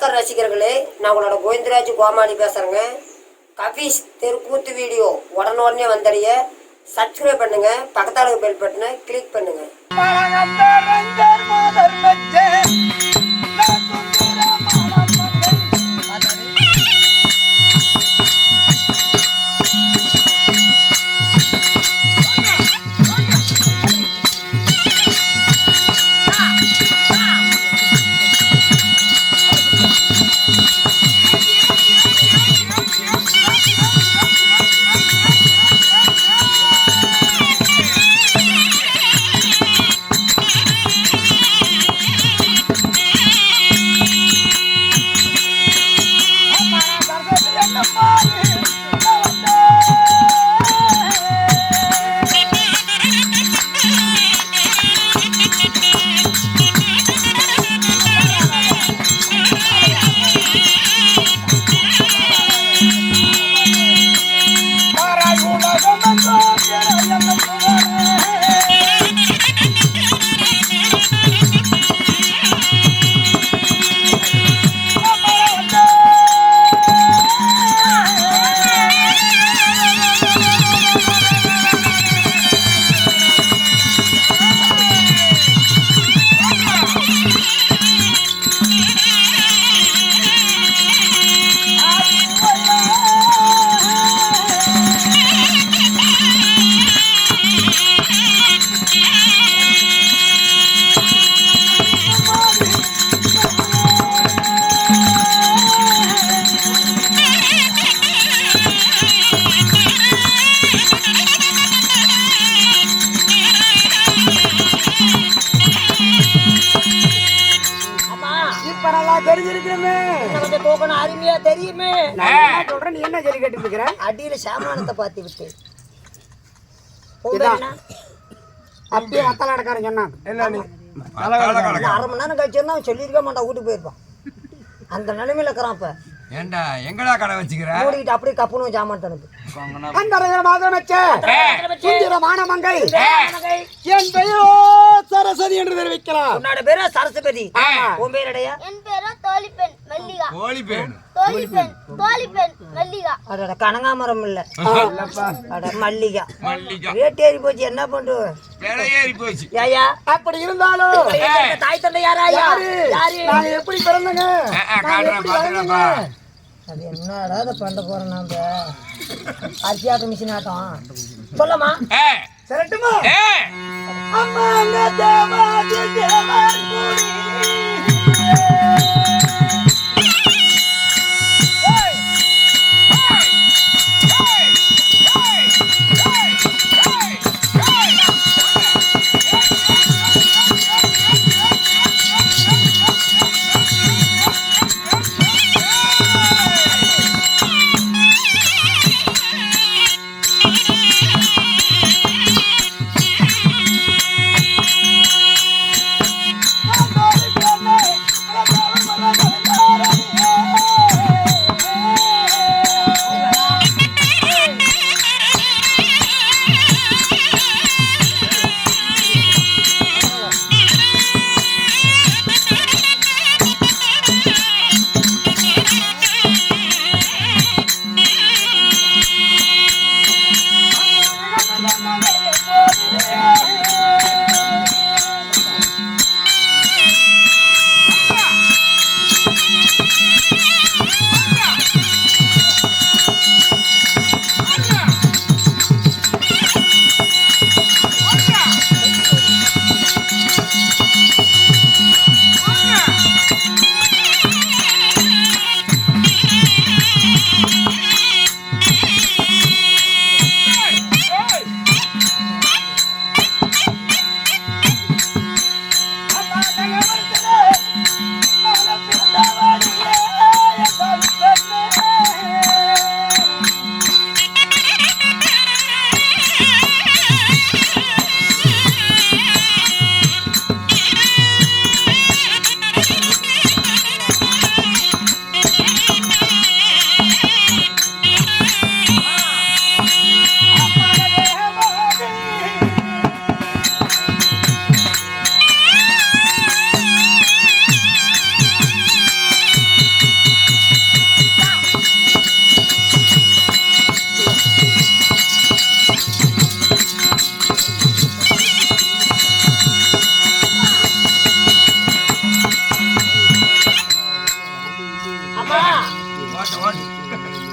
ரசிகர்களே, நான் உங்களோட கோவிந்தராஜ் கோமாளி பேசுறேங்க. கபீஸ் தெருக்கூத்து வீடியோ உடனே வந்தடைய சப்ஸ்கிரைப் பண்ணுங்க, பக்கத்தால பெல் பட்டனை கிளிக் பண்ணுங்க. அருமையா தெரியுமே. நீ என்ன ஜெலி கட்டி இருக்கிற? அடியில சாமானத்தை பார்த்து விட்டு அப்படியே மத்தால அடக்காரன் சொன்னான். அரை மணி நேரம் கழிச்சு அவன் சொல்லியிருக்க மாட்டான், வீட்டுக்கு போயிருப்பான். அந்த நிலைமையில இருக்கிறான். இப்ப ஏண்டா எங்கடா கடை வச்சுக்கிற? மூடிக்கிட்டு அப்படியே கப்புனு சாமான் தனக்கு மங்கை என் பெயரோ சரஸ்வதி என்று தெரிவிக்கலாம். உன்னோட பேரு சரஸ்வதி, உன் பேர் அடையா? என் பேரு தோழிப்பெண் மல்லிகா. கோழிப்பேன் தோழிப்பெண் மல்லிகா. அதோட கனகாமரம் இல்ல, அட மல்லிகா. மல்லிகா ரேட் ஏறி போச்சு, என்ன பண்ணுவ? விலை ஏறி போச்சு. ஏயா அப்படி இருந்தாலும் தாய் தந்தை யாரா? யாரு? நான் எப்படி பிறந்தங்க? அது என்னடா அதை பண்ண போறோம் நாம? அரிசியாட்டம் மிஷின் ஆட்டம் சொல்லமா? சரட்டுமா? அம்மா தேவாதி தேவார் கூடி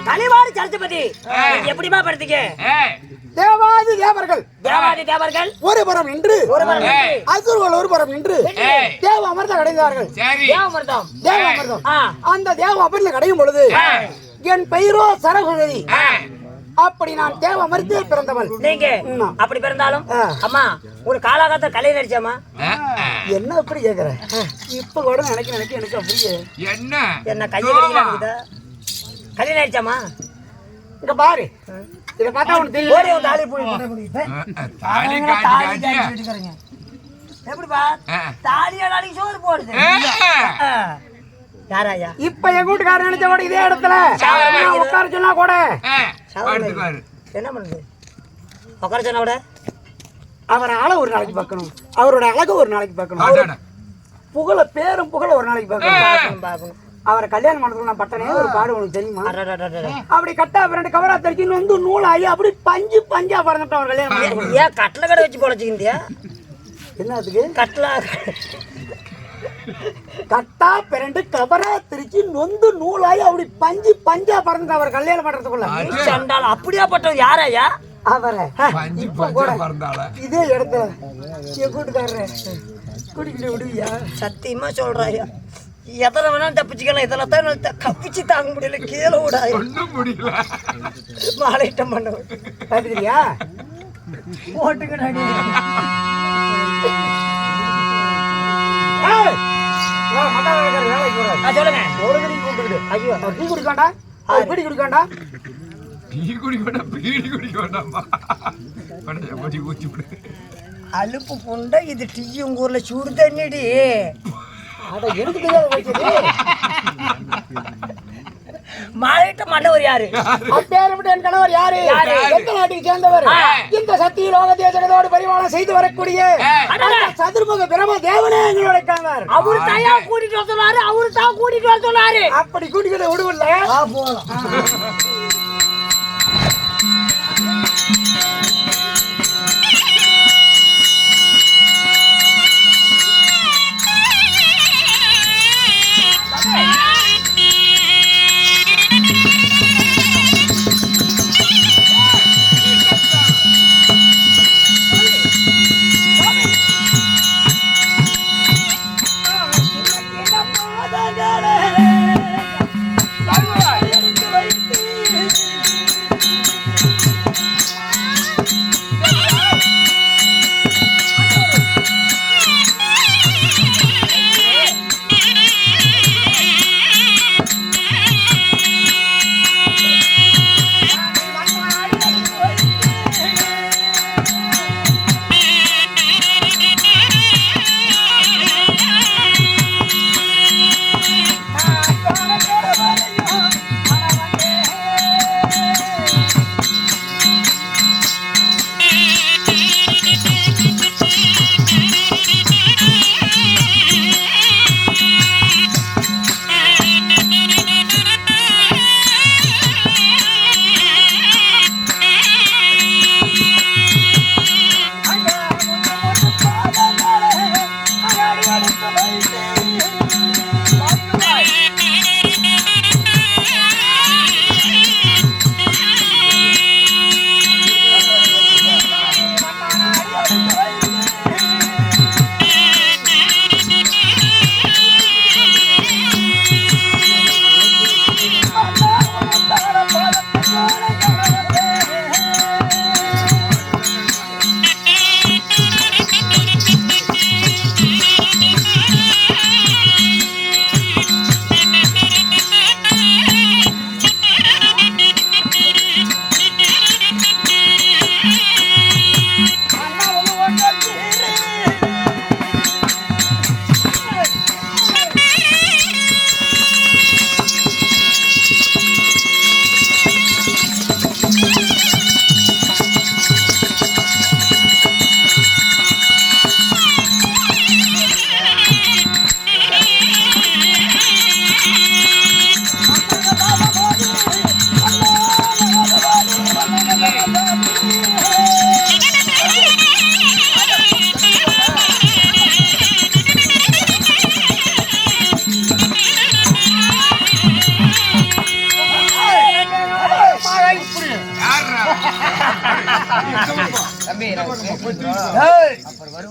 கலிவாணி சரஸ்வதி நீங்க எப்படிமா படுத்தீங்க? தேவாதி தேவர்கள் தேவாதி தேவர்கள் ஒரு புறம் நின்று ஏய். அசுரர்கள் ஒரு புறம் நின்று ஏய். தேவ அமிர்தம் அடைந்தார்கள். சரி தேவமிர்தம். தேவ அமிர்தம் ஆ. அந்த தேவ அமிர்தம் அடையும் பொழுது என் பெயரோ சரஸ்வதி. அப்படி நான் தேவ அமிர்தத்தில் பிறந்தவள். நீங்க ஆமா. அப்படி பிறந்தாலும் ஆ. அம்மா ஒரு காலாகாத்த கலை நடிச்சாமா? என்ன அப்படி கேக்குற? இப்ப கூட நினைக்க எனக்கு அப்படியே என்ன என்ன கையை கடிக்கிறாங்க கலை நடிச்சாமா? இங்க பாரு, இத பார்த்தா உனக்கு தெரியும். ஓடி வந்து தாலி போய் தாலி காட்டி காட்டி எப்படிப்பா தாலி நாளைக்கு சோறு போடுது யாராயா? இப்ப என் வீட்டுக்காரர் நினைச்ச கூட இதே இடத்துல நான் உட்கார சொன்னா கூட படுத்துக்காரு என்ன பண்ணுது? உட்கார சொன்ன விட அவர் ஆள ஒரு நாளைக்கு பார்க்கணும், அவரோட அழக ஒரு நாளைக்கு பார்க்கணும், அதானே. புகழ பேரும் புகழ ஒரு நாளைக்கு பார்க்கணும். பார்க்கணும் பார்க்கணும். அவரை கல்யாணம் பண்ணதுல நான் பட்டனே ஒரு பாடு உனக்கு தெரியுமா? அடடடடட. அப்படி கட்டா ரெண்டு கவரா தரிக்கின்னு வந்து நூலாகி அப்படி பஞ்சா பறந்துட்டோம் அவர் கல்யாணம் பண்ணி. ஏன் கட்டில கடை வச்சு பொழைச்சிக்கிந்தியா? என்னத்துக்கு? கட்டில கட்டா பிறண்டு கவரா திரிச்சு நொந்து நூலாகி அப்படி பஞ்சா பறந்துட்டு அவர் கல்யாணம் பண்றதுக்குள்ள சண்டால் அப்படியா பட்டது யாராயா? அவரை பஞ்சு இப்ப கூட பஞ்சா பறந்தாள இதே இடத்துல என் கூட்டுக்காரரு கூட்டிக்கிட்டு விடுவியா? சத்தியமா சொல்றாயா, எத்தனை வேணாலும் தப்பிச்சுக்கலாம், இதெல்லாம் தான் தப்பிச்சு தாங்க முடியல. கீழே விடாயா ஒண்ணும் முடியல. மாலைட்டம் பண்ண பாத்துக்கிறியா? போட்டுக்கிட்டாடி ஏய், வா, மட்டா வேலைக்காரர் வேலைக்கு போறாரு. சொல்லுங்க. ஒரு கடி கூப்பிட்டுக்கிட்டு ஐயோ அவர் டீ குடிக்காண்டா, அவர் பீடி குடிக்காண்டா. டீ குடிக்க வேண்டாம், பீடி குடிக்க வேண்டாமா? படி ஊற்றி விடு. அலுப்பு புண்டை இது டீ உங்க ஊர்ல சூடு தண்ணிடி. அட எனக்கு தெரியாத வயசுது. மாலைட்ட மண்டவர் யாரு? அப்பேற்பட்ட என் கணவர் யாரு? யாரு? எந்த நாட்டுக்கு சேர்ந்தவர்? இந்த சத்திய லோக தேசத்தோடு பரிமாணம் செய்து வரக்கூடிய அந்த சதுர்முக பிரம தேவனே எங்களோட கணவர். அவரு தாயா கூட்டிட்டு வர சொன்னாரு, அவரு தான் கூட்டிட்டு வர சொன்னாரு. அப்படி கூட்டிக்கிட்டு விடுவில்ல போலாம்.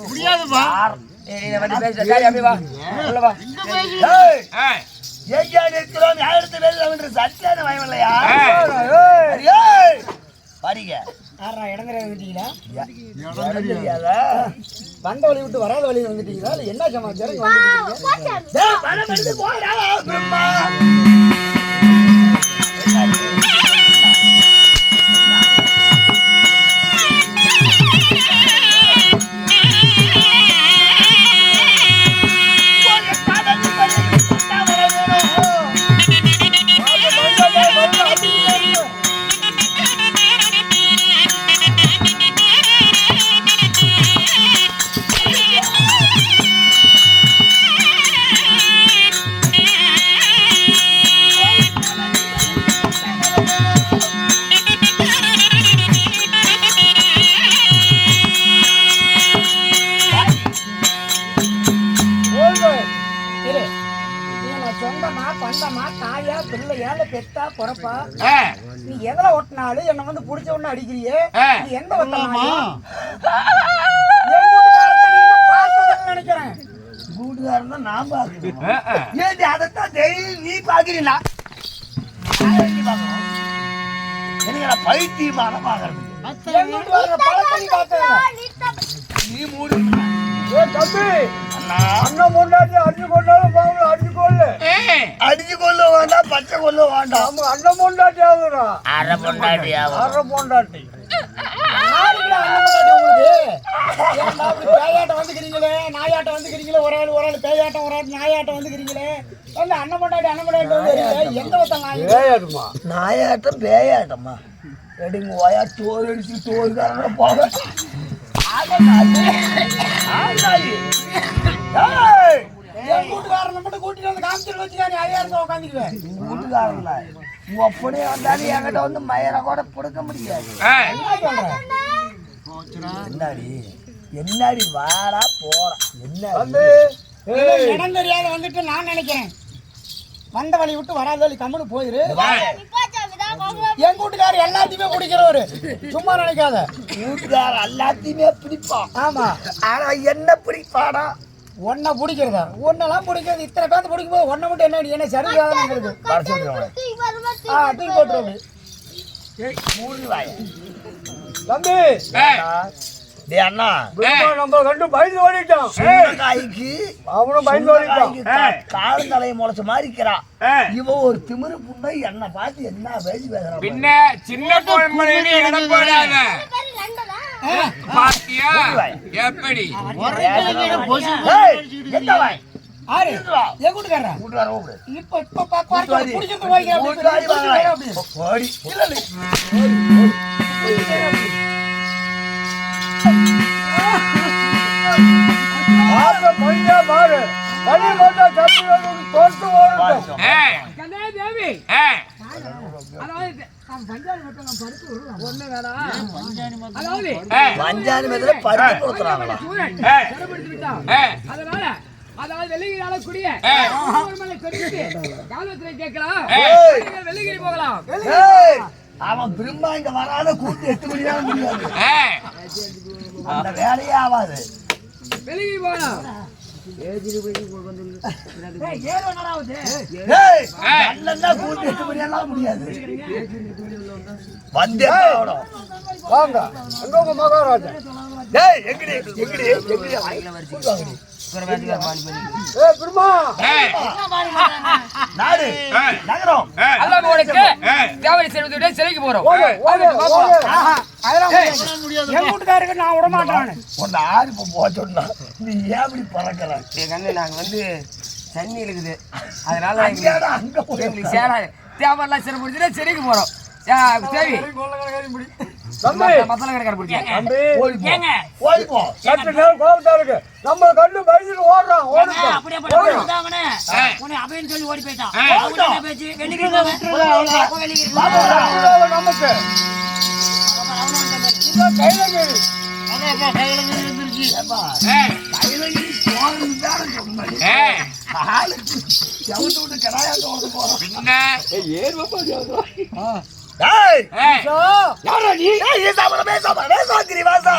முடியாதுப்பா. ஐயா நிற்கிறோம் யாருக்கு வேலை சத்தியான பயம் இல்லையா? பாருங்க வந்த வழி விட்டு வராத வழி வந்துட்டீங்களா இல்ல என்ன சமாச்சாரம் பெத்தா பொறப்பா நீ எதுல ஒட்டினாலும் என்ன வந்து புடிச்ச உடனே அடிக்கிறியே நீ எந்த ஒட்டலாமா நினைக்கிறேன் கூட்டுக்காரன் தான் நான் பாக்குறேன் அதைத்தான் டெய்லி நீ பாக்குறீங்களா பைத்தியமான பாக்குறது நீ மூடு அண்ணன் முன்னாடி அடிச்சு கொண்டாலும் பாவம் அடிச்சு கொள்ள வேண்டாம் பச்சை கொள்ள வேண்டாம் அண்ணன் முன்னாடி ஆகுறோம் அரை பொண்டாட்டி பேயாட்டம் வந்துக்கிறீங்களே நாயாட்டம் வந்துக்கிறீங்களே ஒரு ஆள் பேயாட்டம் ஒரு ஆள் நாயாட்டம் வந்துக்கிறீங்களே அண்ணன் பொண்டாட்டி எந்த நாயாட்டமா நாயாட்டம் பேயாட்டமா ரெடிங்க ஓயா தோல் அடிச்சு தோல்காரங்க போக கூட்டுக்காரன் மட்டும் கூட்டிட்டு வந்து காமிச்சிட்டு வச்சுக்காரு ஐயாயிரம் உட்காந்துக்குவேன் கூட்டுக்காரங்களா அப்படியே வந்தாலும் என்கிட்ட வந்து மயிர கூட கொடுக்க முடியாது என்னடி வாடா போறா என்ன இடம் தெரியாத வந்துட்டு நான் நினைக்கிறேன் வந்த வழி விட்டு வராத வழி கம்முன்னு போயிரு என் கூட்டுக்காரர் எல்லாத்தையுமே பிடிக்கிறவரு சும்மா நினைக்காத கூட்டுக்காரர் எல்லாத்தையுமே பிடிப்பான் ஆமா ஆனா என்ன பிடிப்பாடா ஒன்ன பிடிக்கிறதா ஒன்னெல்லாம் பிடிக்கிறது இத்தனை பேர்த்து பிடிக்கும் போது ஒன்ன மட்டும் என்ன சரியாதான் இருக்கு தூக்கி போட்டுருவோம் தம்பி அண்ணா நம்ம கண்டு பயந்து ஓடிட்டோம் அவனும் பயந்து ஓடிட்டான் காலம் தலையை முளைச்ச மாறிக்கிறான் இவன் ஒரு திமிரு புண்ணை என்ன பார்த்து என்ன பேசி பேசுறான் பின்ன சின்ன குழந்தை பாத்தியா எப்படி பாரு பனி போட்டா தோற்று ஓடும் பஞ்சாணி மேல பருப்பு கொடுக்குறாங்களா அதாவது வெள்ளிகிரி ஆளக்கூடிய கேட்கலாம் வெள்ளிகிரி போகலாம் அவன் திரும்ப இங்க வராத கூட்டு 8 மணி நேரம் முடியாது அந்த வேலையே ஆகாது வெள்ளிகிரி போகலாம் கூட்டு 8 மணி நேரம் முடியாது வந்தே வாங்க அங்க உங்க மகாராஜா எங்கடி சிலைக்கு போறோம் நான் விட மாட்டேன் போச்சோன்னா நீ ஏன் இப்படி பறக்கல நாங்க வந்து தண்ணி இருக்குது அதனால எங்களுக்கு சேராது தேவையெல்லாம் சிறை முடிச்சுட்டு சிறைக்கு போறோம் சரி மசாலா கடை நம்ம கண்டு பயந்துட்டு ஓடுறோம் அப்படின்னு சொல்லி ஓடி போயிட்டான் நமக்கு டேய் ஏய், யாரா நீ ஏய் ஈசா வர பேசா கிரிவாசா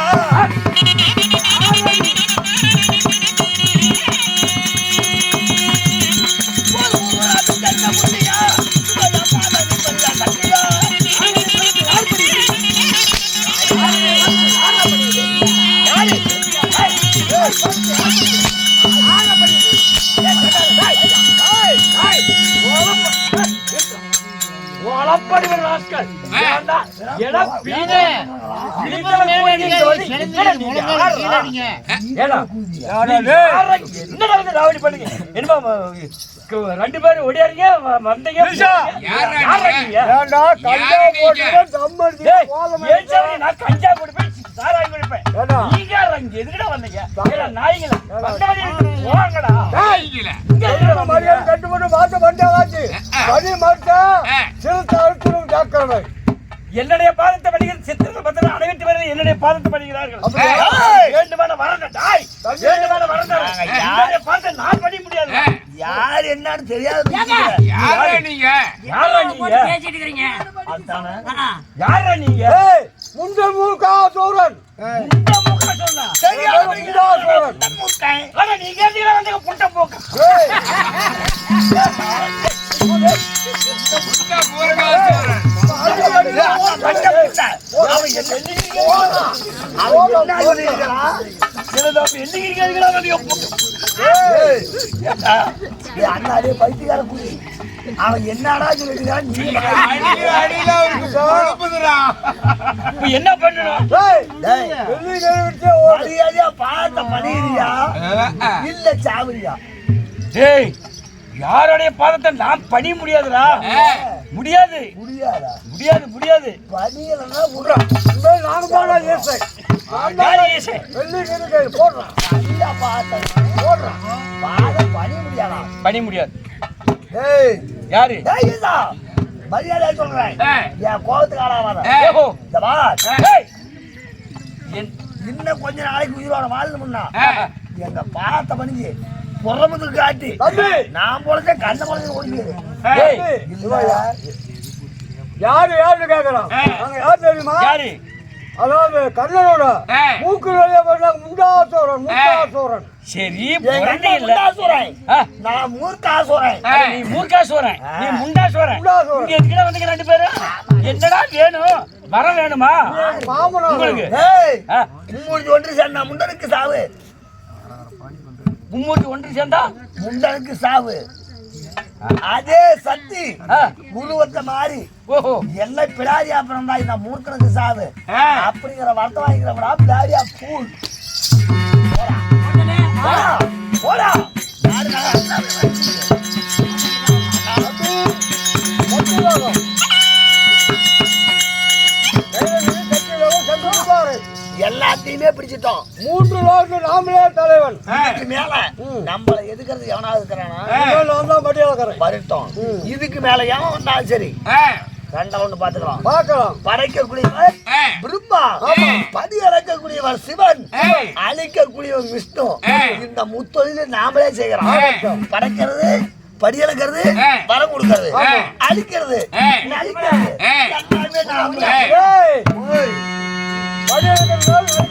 ரெண்டு பேரும் ஓடியாருங்க வந்தீங்க நான் கஞ்சா குடிப்பேன் சாராய் குடிப்பேன் நீங்க எதுக்கிட்ட வந்தீங்க நாய்களா போங்கடா நாய்களா? கட்டுப்பட்டு பார்த்து வந்தாச்சு பணி மறுத்த என்னுடைய பாதத்தை படிக்கிறது சித்திரத்தை பத்திர அனைவத்து பேரும் என்னுடைய பாதத்தை படிக்கிறார்கள் வேண்டுமான வரணும் டாய் வேண்டுமான வரணும் என்னுடைய பாதத்தை நான் படிக்க முடியாது யார் என்னன்னு தெரியாது யாரா நீங்க? யாரா நீங்க பேசிட்டு இருக்கீங்க அதானே யாரா நீங்க முந்த மூக்கா சோரன் இந்த முக்க சொன்னா சரியான முண்டா சோரன் முக்கை அட நீங்க எதுல வந்து புட்ட போக்க புட்டா போறடா சொல்றேன். அவன் என்னடா சொல்லிட்டு அடியில அவருக்கு குழப்புதுடா. என்ன பண்ணணும் பார்த்த பண்ணியா இல்ல சாவரியா டேய் யாருடைய பாதத்தை நான் பணி முடியாதுடா முடியாது முடியாதா முடியாது முடியாது பணியலன்னா விடுறான் நாங்க போனா ஏசை வெள்ளி கிருக்கை போடுறான் நல்லா பார்த்தேன் போடுறான் பாதம் பணி முடியாதா பணி முடியாது ஏய் யாரு மரியாதை சொல்றேன் என் கோபத்துக்கு ஆளாவாத ஏஹோ இந்த பார் ஏய் இன்னும் கொஞ்ச நாளைக்கு உயிரோட வாழணும்னா எங்க பாத்த பணிக்கு புறமுதுக்கு காட்டி நான் பொழைச்ச கண்ண பொழைச்சு ஓடிக்கிறது யாரு யாருன்னு கேக்குறான் யார் தெரியுமா யாரு அதாவது கண்ணனோட மூக்கு வழியா முண்டாசோரன் முண்டாசோரன் சரி பொறந்தே இல்ல நான் மூர்க்காசோரன் நீ மூர்க்காசோரன் நீ முண்டாசோரன் இங்க எதுக்குடா வந்தீங்க ரெண்டு பேரும் என்னடா வேணும் வர வேணுமா உங்களுக்கு மும்மூர்த்தி ஒன்று சேர்ந்தா முண்டனுக்கு சாவு மும்மூர்த்தி ஒன்று சேர்ந்தா முண்டனுக்கு சாவு அதே சக்தி குருவத்தை மாறி ஓஹோ என்ன பிடாரியா பிறந்தா இந்த மூர்க்கனுக்கு சாவு அப்படிங்கிற வார்த்தை வாங்கிக்கிறவனா பிடாரியா பூல் போடா எல்லாத்தையுமே பிடிச்சிட்டோம் 3 லோக்கு நாமளே தலைவன் இதுக்கு மேல நம்மள எதுக்குறது எவனா இருக்கிறானா வரட்டும் இதுக்கு மேல எவன் வந்தாலும் சரி ரெண்டவன் பாத்துக்கலாம் படைக்கக்கூடியவர் பிரம்மா படி இறக்கக்கூடியவர் சிவன் அழிக்கக்கூடியவர் விஷ்ணு இந்த முத்தொழில நாமளே செய்யறோம் படைக்கிறது படி இறக்கிறது வரம் கொடுக்கறது அழிக்கிறது அழிக்கிறது எல்லாமே நாமளே படி இறக்கிறது